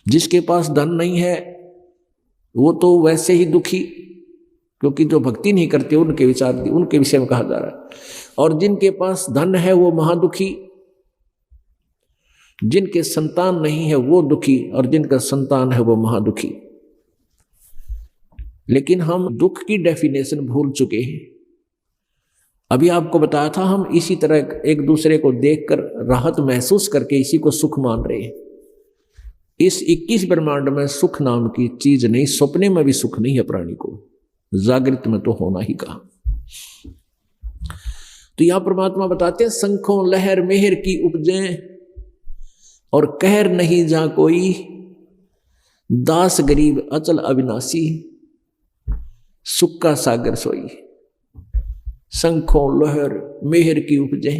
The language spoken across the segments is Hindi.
जिसके पास धन नहीं है वो तो वैसे ही दुखी, क्योंकि जो भक्ति नहीं करते उनके विषय में कहा जा रहा है। और जिनके पास धन है वो महादुखी, जिनके संतान नहीं है वो दुखी, और जिनका संतान है वो महादुखी। लेकिन हम दुख की डेफिनेशन भूल चुके हैं। अभी आपको बताया था, हम इसी तरह एक दूसरे को देखकर राहत महसूस करके इसी को सुख मान रहे हैं। इस 21 ब्रह्मांड में सुख नाम की चीज नहीं, सपने में भी सुख नहीं है प्राणी को, जागृत में तो होना ही कहा। तो यहां परमात्मा बताते हैं, शंखों लहर मेहर की उपजे और कहर नहीं जा कोई, दास गरीब अचल अविनाशी, सुख का सागर सोई। शंखों लहर मेहर की उपजे,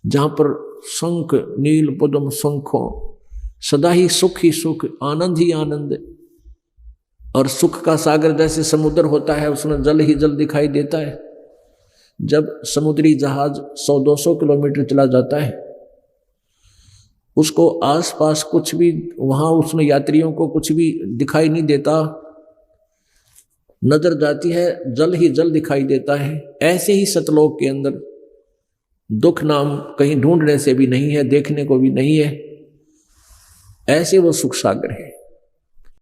जहां पर शंख नील पद्म शंखों, सदा ही सुख, आनंद ही आनंद। और सुख का सागर जैसे समुद्र होता है, उसमें जल ही जल दिखाई देता है। जब समुद्री जहाज 100-200 किलोमीटर चला जाता है, उसको आसपास कुछ भी, वहां उसमें यात्रियों को कुछ भी दिखाई नहीं देता, नजर जाती है जल ही जल दिखाई देता है। ऐसे ही सतलोक के अंदर दुख नाम कहीं ढूंढने से भी नहीं है, देखने को भी नहीं है, ऐसे वो सुख सागर है।